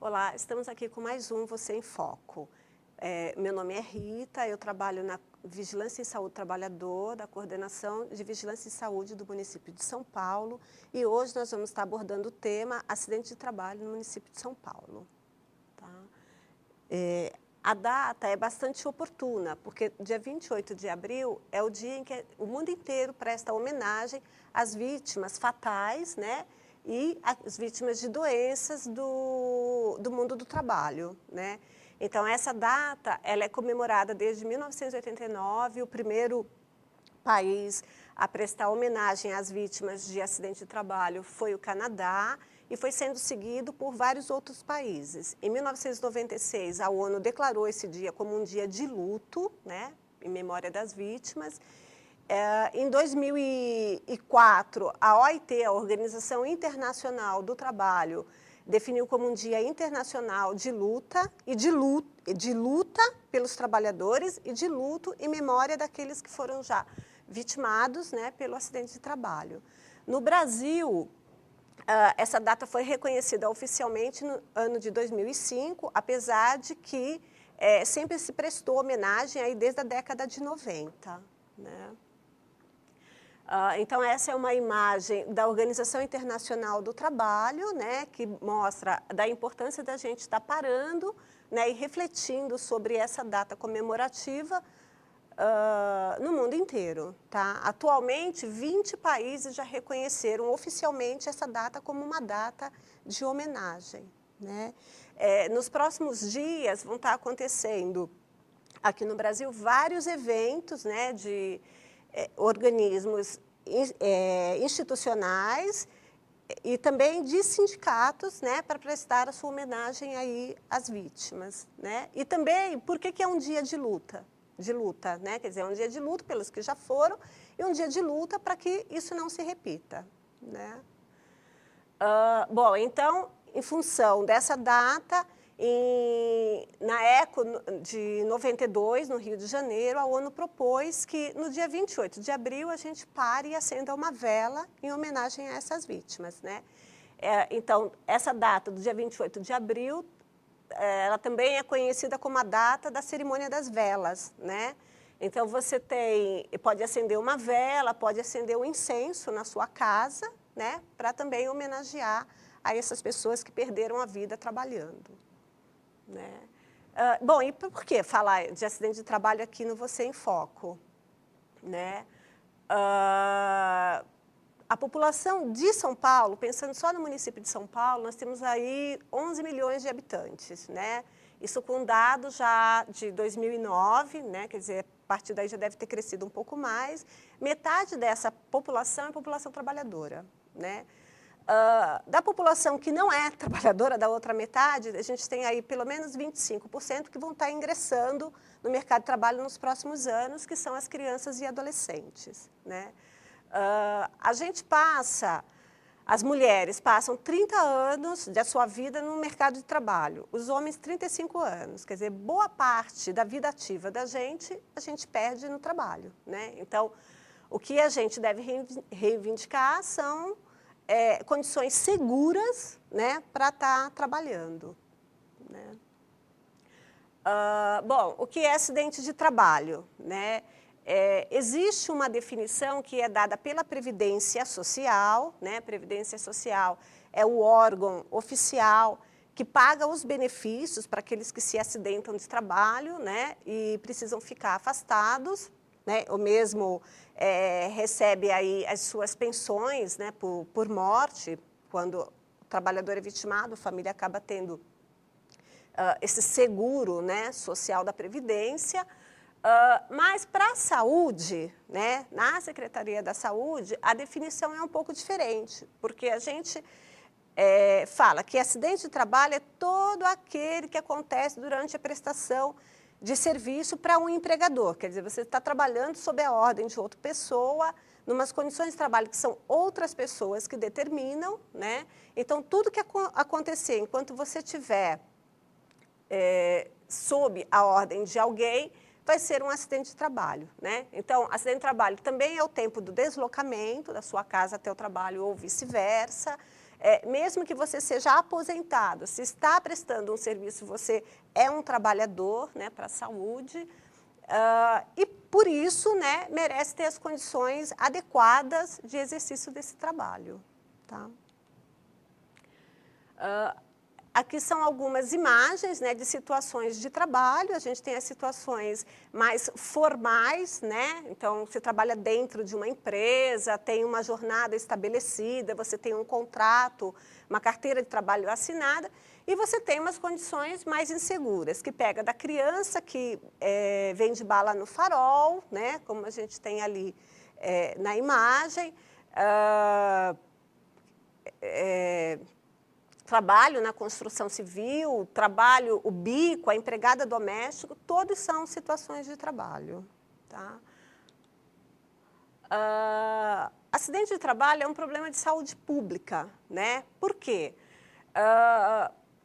Olá, estamos aqui com mais um Você em Foco. Meu nome é Rita, eu trabalho na Vigilância em Saúde do Trabalhador, da Coordenação de Vigilância em Saúde do município de São Paulo, e hoje nós vamos estar abordando o tema acidente de trabalho no município de São Paulo. Tá? A data é bastante oportuna, porque dia 28 de abril é o dia em que o mundo inteiro presta homenagem às vítimas fatais, né? E as vítimas de doenças do mundo do trabalho, né? Então, essa data ela é comemorada desde 1989, o primeiro país a prestar homenagem às vítimas de acidente de trabalho foi o Canadá, e foi sendo seguido por vários outros países. Em 1996, a ONU declarou esse dia como um dia de luto, né, em memória das vítimas. Em 2004, a OIT, a Organização Internacional do Trabalho, definiu como um dia internacional de luta de luta pelos trabalhadores e de luto em memória daqueles que foram já vitimados, né, pelo acidente de trabalho. No Brasil, essa data foi reconhecida oficialmente no ano de 2005, apesar de que sempre se prestou homenagem aí desde a década de 90, né? Então, essa é uma imagem da Organização Internacional do Trabalho, né, que mostra da importância da gente estar parando, né, e refletindo sobre essa data comemorativa no mundo inteiro. Tá? Atualmente, 20 países já reconheceram oficialmente essa data como uma data de homenagem. Né? Nos próximos dias vão estar acontecendo aqui no Brasil vários eventos, né, de organismos institucionais e também de sindicatos, né, para prestar a sua homenagem aí às vítimas. Né? E também, por que é um dia de luta? Né? Quer dizer, é um dia de luta pelos que já foram e um dia de luta para que isso não se repita. Né? Bom, então, em função dessa data, na ECO de 92, no Rio de Janeiro, a ONU propôs que no dia 28 de abril a gente pare e acenda uma vela em homenagem a essas vítimas. Né? Então, essa data do dia 28 de abril, ela também é conhecida como a data da cerimônia das velas, né? Então, você pode acender uma vela, pode acender um incenso na sua casa, né? Para também homenagear a essas pessoas que perderam a vida trabalhando. Né? Bom, e por que falar de acidente de trabalho aqui no Você em Foco? Né? A população de São Paulo, pensando só no município de São Paulo, nós temos aí 11 milhões de habitantes, né? Isso com dados já de 2009, né? Quer dizer, a partir daí já deve ter crescido um pouco mais. Metade dessa população é população trabalhadora, né? Da população que não é trabalhadora, da outra metade, a gente tem aí pelo menos 25% que vão estar ingressando no mercado de trabalho nos próximos anos, que são as crianças e adolescentes, né? As mulheres passam 30 anos da sua vida no mercado de trabalho, os homens 35 anos, quer dizer, boa parte da vida ativa da gente, a gente perde no trabalho, né? Então, o que a gente deve reivindicar são condições seguras, né, para estar trabalhando. Né? Bom, o que é acidente de trabalho? Né? Existe uma definição que é dada pela Previdência Social, né? Previdência Social é o órgão oficial que paga os benefícios para aqueles que se acidentam de trabalho, né? E precisam ficar afastados, né? Ou mesmo recebe aí as suas pensões, né? Por morte, quando o trabalhador é vitimado, a família acaba tendo esse seguro, né? Social da Previdência. Mas para a saúde, né, na Secretaria da Saúde, a definição é um pouco diferente, porque a gente fala que acidente de trabalho é todo aquele que acontece durante a prestação de serviço para um empregador. Quer dizer, você está trabalhando sob a ordem de outra pessoa, numas condições de trabalho que são outras pessoas que determinam, né? Então, tudo que acontecer enquanto você estiver sob a ordem de alguém, vai ser um acidente de trabalho, né? Então, acidente de trabalho também é o tempo do deslocamento da sua casa até o trabalho ou vice-versa. Mesmo que você seja aposentado, se está prestando um serviço, você é um trabalhador, né, para a saúde, e por isso, né, merece ter as condições adequadas de exercício desse trabalho. Tá? Aqui são algumas imagens, né, de situações de trabalho. A gente tem as situações mais formais, né? Então, você trabalha dentro de uma empresa, tem uma jornada estabelecida, você tem um contrato, uma carteira de trabalho assinada, e você tem umas condições mais inseguras, que pega da criança que vende bala no farol, né, como a gente tem ali na imagem, trabalho na construção civil, trabalho, o bico, a empregada doméstica, todos são situações de trabalho. Tá? Acidente de trabalho é um problema de saúde pública, né? Por quê?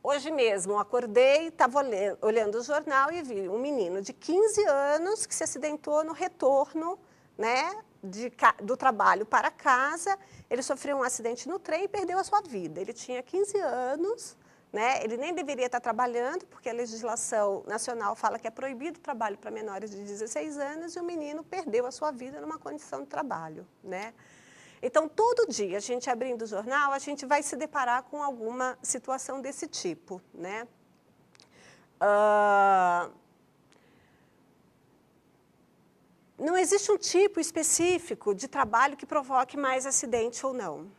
Hoje mesmo, acordei, estava olhando o jornal e vi um menino de 15 anos que se acidentou no retorno, né, do trabalho para casa. Ele sofreu um acidente no trem e perdeu a sua vida. Ele tinha 15 anos, né, ele nem deveria estar trabalhando, porque a legislação nacional fala que é proibido o trabalho para menores de 16 anos, e o menino perdeu a sua vida numa condição de trabalho, né? Então, todo dia, a gente abrindo o jornal, a gente vai se deparar com alguma situação desse tipo, né? Não existe um tipo específico de trabalho que provoque mais acidente ou não,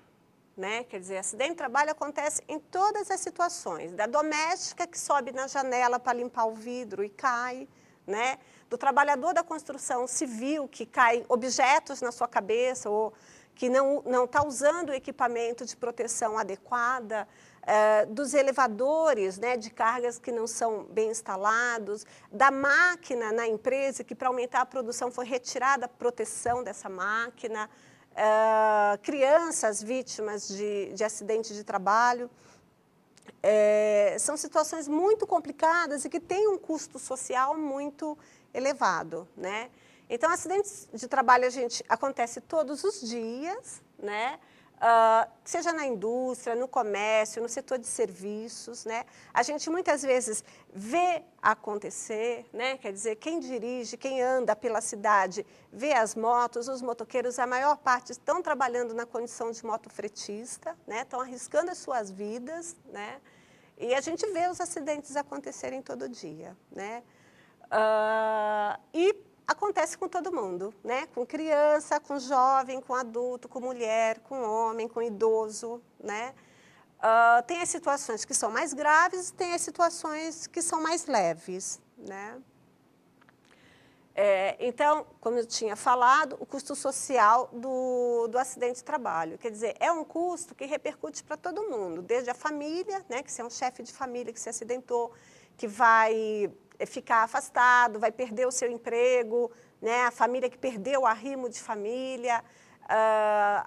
né? Quer dizer, acidente de trabalho acontece em todas as situações, da doméstica que sobe na janela para limpar o vidro e cai, né? Do trabalhador da construção civil que cai objetos na sua cabeça ou que não está usando o equipamento de proteção adequada, dos elevadores, né, de cargas que não são bem instalados, da máquina na empresa que, para aumentar a produção, foi retirada a proteção dessa máquina, crianças vítimas de acidentes de trabalho. São situações muito complicadas e que têm um custo social muito elevado, né? Então, acidentes de trabalho acontece todos os dias, né? Seja na indústria, no comércio, no setor de serviços, né? A gente muitas vezes vê acontecer, né? Quer dizer, quem dirige, quem anda pela cidade, vê as motos, os motoqueiros, a maior parte estão trabalhando na condição de motofretista, né? Estão arriscando as suas vidas, né? E a gente vê os acidentes acontecerem todo dia, né? E acontece com todo mundo, né? Com criança, com jovem, com adulto, com mulher, com homem, com idoso, né? Tem as situações que são mais graves, tem as situações que são mais leves, né? Então, como eu tinha falado, o custo social do acidente de trabalho. Quer dizer, é um custo que repercute para todo mundo, desde a família, né, que se é um chefe de família que se acidentou, que vai ficar afastado, vai perder o seu emprego, né, a família que perdeu o arrimo de família,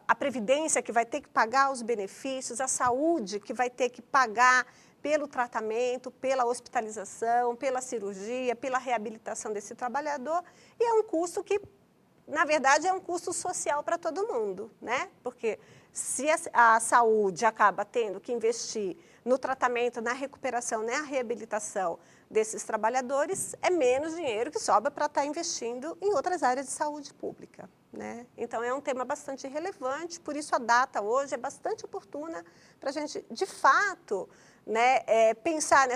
a previdência que vai ter que pagar os benefícios, a saúde que vai ter que pagar pelo tratamento, pela hospitalização, pela cirurgia, pela reabilitação desse trabalhador, e é um custo que, na verdade, é um custo social para todo mundo, né? Porque se a saúde acaba tendo que investir no tratamento, na recuperação, na reabilitação desses trabalhadores, é menos dinheiro que sobra para estar investindo em outras áreas de saúde pública, né? Então, é um tema bastante relevante, por isso a data hoje é bastante oportuna para a gente, de fato, né, pensar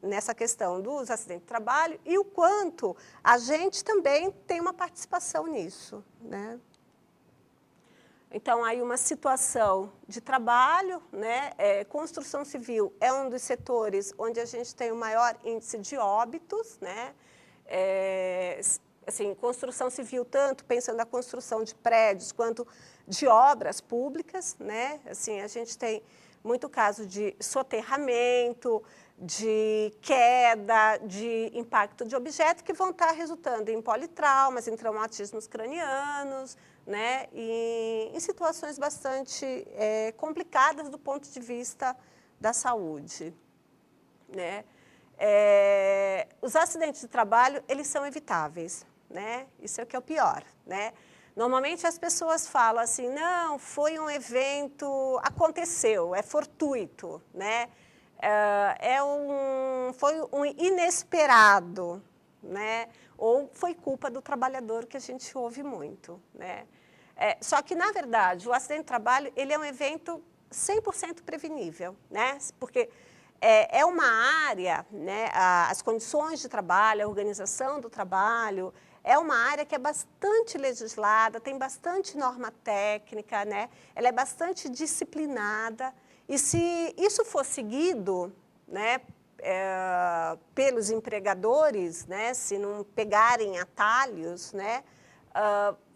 nessa questão dos acidentes de trabalho e o quanto a gente também tem uma participação nisso, né? Então, aí uma situação de trabalho, né? Construção civil é um dos setores onde a gente tem o maior índice de óbitos, né? Assim, construção civil, tanto pensando na construção de prédios quanto de obras públicas, né? Assim, a gente tem muito caso de soterramento, de queda, de impacto de objeto que vão estar resultando em politraumas, em traumatismos cranianos, né, e em situações bastante complicadas do ponto de vista da saúde, né. Os acidentes de trabalho, eles são evitáveis, né? Isso é o que é o pior, né? Normalmente as pessoas falam assim, não, foi um evento, aconteceu, é fortuito, né? Foi um inesperado, né? Ou foi culpa do trabalhador, que a gente ouve muito, né? Só que, na verdade, o acidente de trabalho, ele é um evento 100% prevenível, né? Porque é uma área, né? As condições de trabalho, a organização do trabalho, é uma área que é bastante legislada, tem bastante norma técnica, né? Ela é bastante disciplinada. E se isso for seguido, né, pelos empregadores, né, se não pegarem atalhos, né,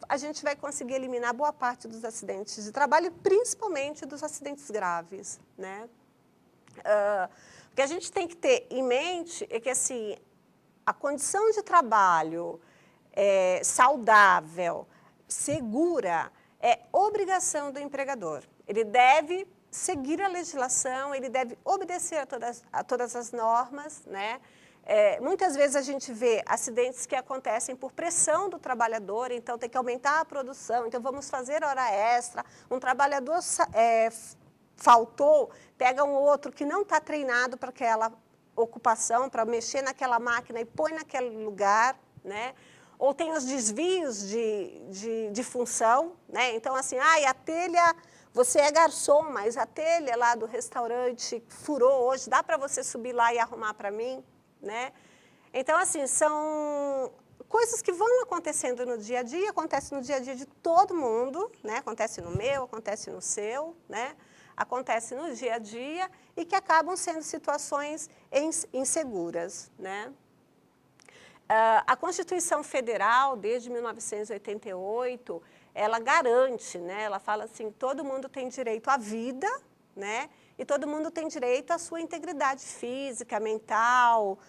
a gente vai conseguir eliminar boa parte dos acidentes de trabalho, principalmente dos acidentes graves, né? O que a gente tem que ter em mente é que, assim, a condição de trabalho saudável, segura, é obrigação do empregador. Ele deve seguir a legislação, ele deve obedecer a todas as normas, né? Muitas vezes a gente vê acidentes que acontecem por pressão do trabalhador, então tem que aumentar a produção, então vamos fazer hora extra, um trabalhador faltou, pega um outro que não está treinado para aquela ocupação, para mexer naquela máquina e põe naquele lugar, né? Ou tem os desvios de função, né? Então, assim, a telha, você é garçom, mas a telha lá do restaurante furou hoje, dá para você subir lá e arrumar para mim, né? Então, assim, são coisas que vão acontecendo no dia a dia, acontece no dia a dia de todo mundo, né? Acontece no meu, acontece no seu, né? Acontece no dia a dia e que acabam sendo situações inseguras, né? A Constituição Federal, desde 1988, ela garante, né? Ela fala assim, todo mundo tem direito à vida, né? E todo mundo tem direito à sua integridade física, mental,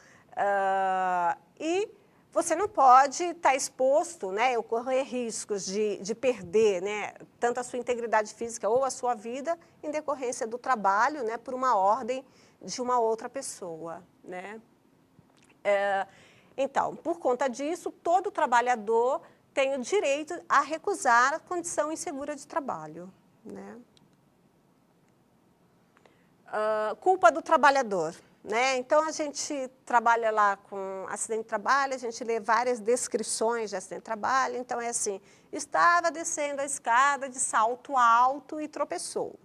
e você não pode estar exposto, né, ou correr riscos de perder, né, tanto a sua integridade física ou a sua vida em decorrência do trabalho, né, por uma ordem de uma outra pessoa, né? Então, por conta disso, todo trabalhador tem o direito a recusar a condição insegura de trabalho, né? Culpa do trabalhador, né? Então, a gente trabalha lá com acidente de trabalho, a gente lê várias descrições de acidente de trabalho. Então, é assim, estava descendo a escada de salto alto e tropeçou,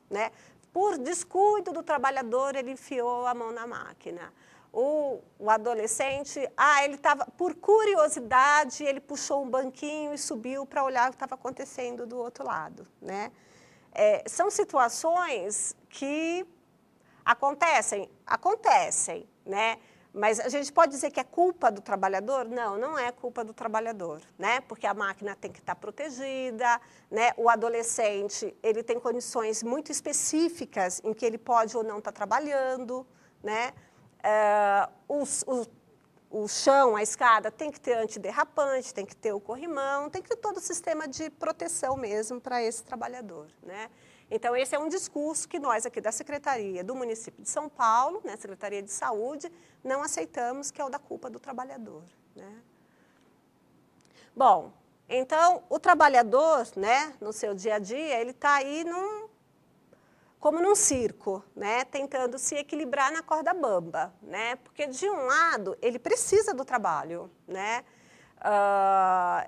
né? Por descuido do trabalhador, ele enfiou a mão na máquina. O adolescente, ele estava, por curiosidade, ele puxou um banquinho e subiu para olhar o que estava acontecendo do outro lado, né? São situações que acontecem, né? Mas a gente pode dizer que é culpa do trabalhador? Não, não é culpa do trabalhador, né? Porque a máquina tem que estar protegida, né? O adolescente, ele tem condições muito específicas em que ele pode ou não estar trabalhando, né? O chão, a escada, tem que ter antiderrapante, tem que ter o corrimão, tem que ter todo o sistema de proteção mesmo para esse trabalhador, né? Então, esse é um discurso que nós aqui da Secretaria do município de São Paulo, né, Secretaria de Saúde, não aceitamos, que é o da culpa do trabalhador, né? Bom, então, o trabalhador, né, no seu dia a dia, ele está aí como num circo, né, tentando se equilibrar na corda bamba, né, porque de um lado ele precisa do trabalho, né, a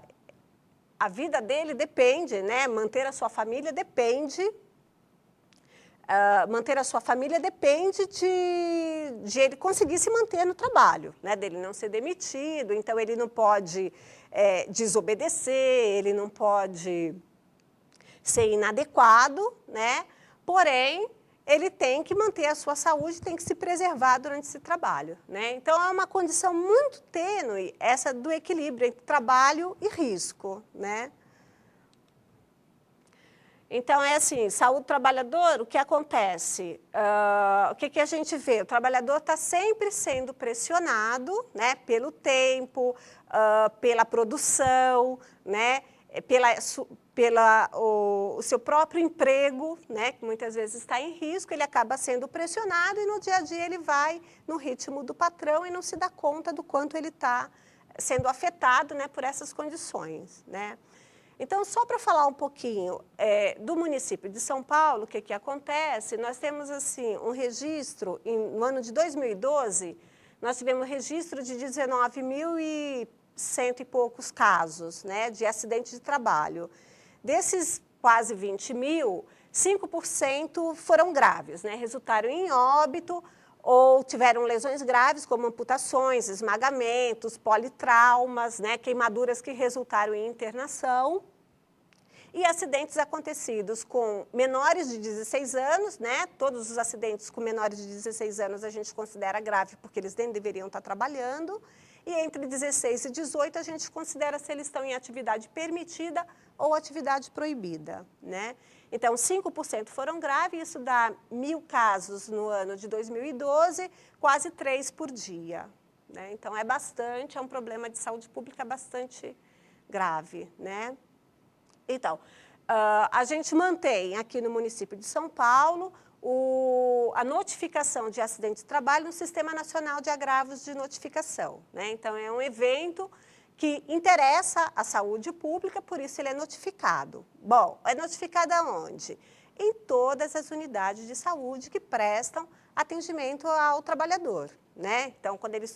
vida dele depende, né, manter a sua família depende de ele conseguir se manter no trabalho, né, dele não ser demitido. Então ele não pode desobedecer, ele não pode ser inadequado, né? Porém, ele tem que manter a sua saúde, tem que se preservar durante esse trabalho, né? Então, é uma condição muito tênue essa do equilíbrio entre trabalho e risco, né? Então, é assim, saúde do trabalhador, o que acontece? O que a gente vê? O trabalhador está sempre sendo pressionado, né, pelo tempo, pela produção, né? o seu próprio emprego, né, que muitas vezes está em risco, ele acaba sendo pressionado e no dia a dia ele vai no ritmo do patrão e não se dá conta do quanto ele está sendo afetado, né, por essas condições, né. Então, só para falar um pouquinho do município de São Paulo, o que acontece, nós temos assim, um registro, no ano de 2012, nós tivemos registro de 19.100 e poucos casos, né, de acidente de trabalho. Desses quase 20 mil, 5% foram graves, né, resultaram em óbito ou tiveram lesões graves, como amputações, esmagamentos, politraumas, né, queimaduras que resultaram em internação. E acidentes acontecidos com menores de 16 anos, né? Todos os acidentes com menores de 16 anos a gente considera grave, porque eles nem deveriam estar trabalhando. E entre 16 e 18 a gente considera se eles estão em atividade permitida ou atividade proibida, né? Então, 5% foram graves, isso dá 1.000 casos no ano de 2012, quase 3 por dia, né? Então, é bastante, é um problema de saúde pública bastante grave, né? Então, a gente mantém aqui no município de São Paulo a notificação de acidente de trabalho no Sistema Nacional de Agravos de Notificação, né? Então, é um evento que interessa a saúde pública, por isso ele é notificado. Bom, é notificado aonde? Em todas as unidades de saúde que prestam atendimento ao trabalhador, né? Então, quando ele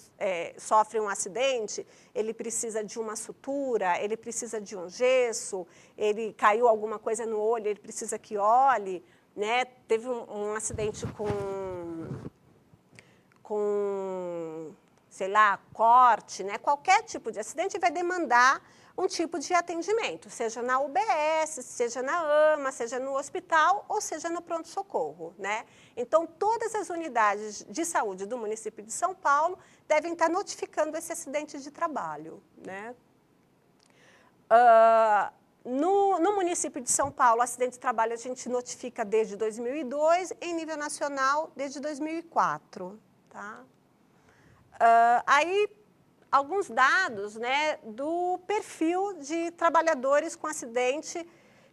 sofre um acidente, ele precisa de uma sutura, ele precisa de um gesso, ele caiu alguma coisa no olho, ele precisa que olhe, né? Teve um acidente com, sei lá, corte, né? Qualquer tipo de acidente vai demandar um tipo de atendimento, seja na UBS, seja na AMA, seja no hospital ou seja no pronto-socorro, né? Então, todas as unidades de saúde do município de São Paulo devem estar notificando esse acidente de trabalho, né? No município de São Paulo, acidente de trabalho a gente notifica desde 2002, em nível nacional desde 2004, tá? Aí, alguns dados, né, do perfil de trabalhadores com acidente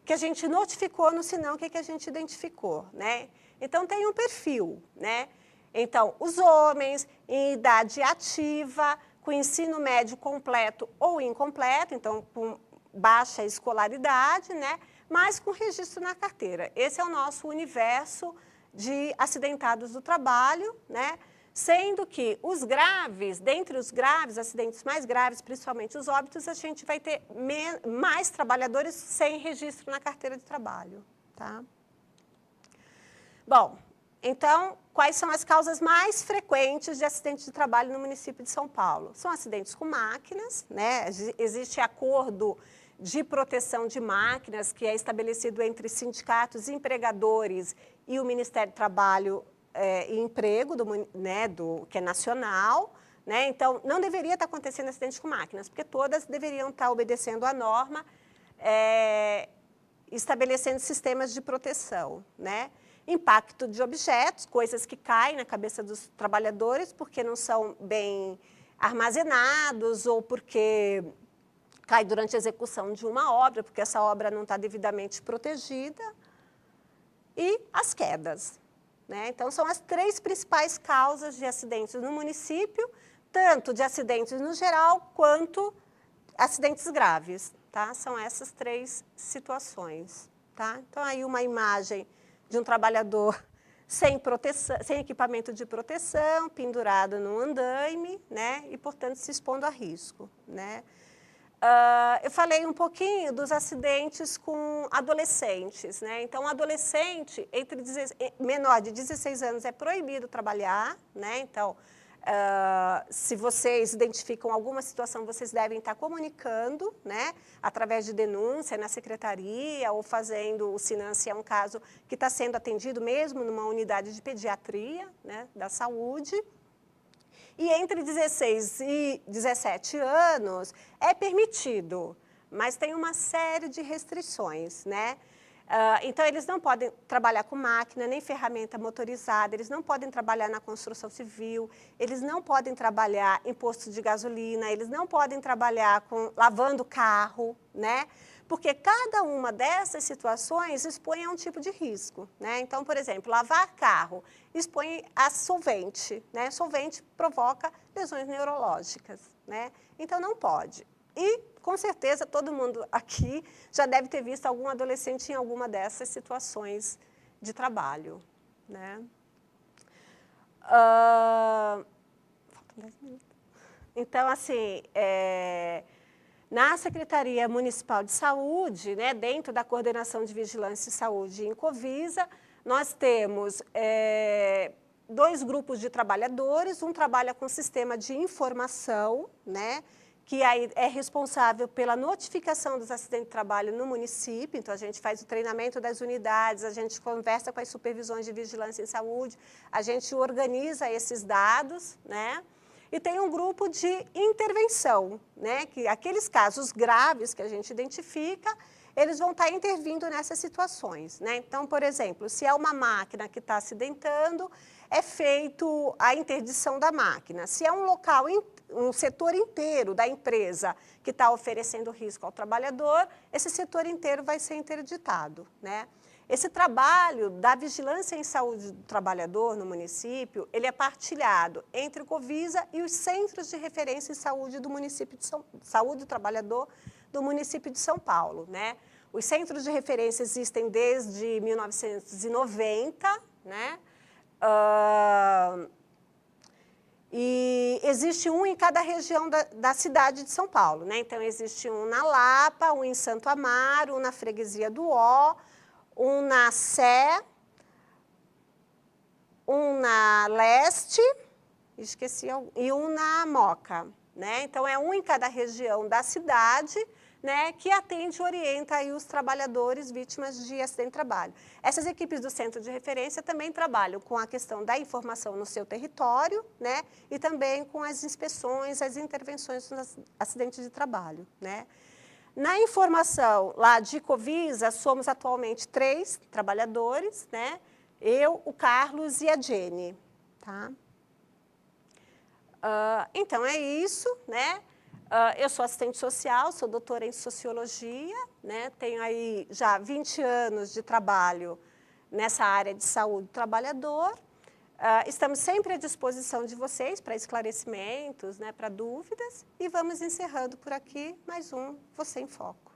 que a gente notificou no Sinão, que a gente identificou, né? Então, tem um perfil, né? Então, os homens em idade ativa, com ensino médio completo ou incompleto, então, com baixa escolaridade, né? Mas com registro na carteira. Esse é o nosso universo de acidentados do trabalho, né? Sendo que os graves, dentre os graves, acidentes mais graves, principalmente os óbitos, a gente vai ter mais trabalhadores sem registro na carteira de trabalho, tá? Bom, então, quais são as causas mais frequentes de acidentes de trabalho no município de São Paulo? São acidentes com máquinas, né? Existe acordo de proteção de máquinas que é estabelecido entre sindicatos, empregadores e o Ministério do Trabalho e Emprego, que é nacional, né? Então, não deveria estar acontecendo acidente com máquinas, porque todas deveriam estar obedecendo à norma, estabelecendo sistemas de proteção, né? Impacto de objetos, coisas que caem na cabeça dos trabalhadores porque não são bem armazenados ou porque cai durante a execução de uma obra, porque essa obra não está devidamente protegida, e as quedas, né? Então, são as 3 principais causas de acidentes no município, tanto de acidentes no geral, quanto acidentes graves, tá? São essas 3 situações, tá? Então, aí uma imagem de um trabalhador sem proteção, sem equipamento de proteção, pendurado num andaime, né? E, portanto, se expondo a risco, né? Eu falei um pouquinho dos acidentes com adolescentes, né? Então, adolescente menor de 16 anos é proibido trabalhar, né? Então, se vocês identificam alguma situação, vocês devem estar comunicando, né? Através de denúncia na secretaria ou fazendo o Sinan, se é um caso que está sendo atendido mesmo numa unidade de pediatria, né? Da saúde. E entre 16 e 17 anos é permitido, mas tem uma série de restrições, né? Então, eles não podem trabalhar com máquina, nem ferramenta motorizada, eles não podem trabalhar na construção civil, eles não podem trabalhar em posto de gasolina, eles não podem trabalhar lavando carro, né? porque cada uma dessas situações expõe a um tipo de risco, né? Então, por exemplo, lavar carro expõe a solvente, né? Solvente provoca lesões neurológicas, né? Então, não pode. E, com certeza, todo mundo aqui já deve ter visto algum adolescente em alguma dessas situações de trabalho, né? Faltam 10 minutos. Então, assim, na Secretaria Municipal de Saúde, né, dentro da Coordenação de Vigilância e Saúde em Covisa, nós temos 2 grupos de trabalhadores, um trabalha com sistema de informação, né, que aí é responsável pela notificação dos acidentes de trabalho no município, então a gente faz o treinamento das unidades, a gente conversa com as supervisões de vigilância em saúde, a gente organiza esses dados, né? E tem um grupo de intervenção, né? Que aqueles casos graves que a gente identifica, eles vão estar intervindo nessas situações, né? Então, por exemplo, se é uma máquina que está acidentando, é feito a interdição da máquina. Se é um local, um setor inteiro da empresa que está oferecendo risco ao trabalhador, esse setor inteiro vai ser interditado, né? Esse trabalho da vigilância em saúde do trabalhador no município, ele é partilhado entre o Covisa e os centros de referência em saúde do município de saúde do trabalhador do município de São Paulo, né? Os centros de referência existem desde 1990, né? E existe um em cada região da cidade de São Paulo, né? Então, existe um na Lapa, um em Santo Amaro, um na Freguesia do Ó, um na Sé, um na Leste, esqueci, e um na Moca, né? Então, é um em cada região da cidade, né, que atende e orienta aí os trabalhadores vítimas de acidente de trabalho. Essas equipes do Centro de Referência também trabalham com a questão da informação no seu território, né, e também com as inspeções, as intervenções nos acidentes de trabalho, né. Na informação lá de Covisa, somos atualmente 3 trabalhadores, né, eu, o Carlos e a Jenny, tá? Então, é isso, né? Eu sou assistente social, sou doutora em sociologia, né? Tenho aí já 20 anos de trabalho nessa área de saúde do trabalhador. Estamos sempre à disposição de vocês para esclarecimentos, né, para dúvidas, e vamos encerrando por aqui mais um Você em Foco.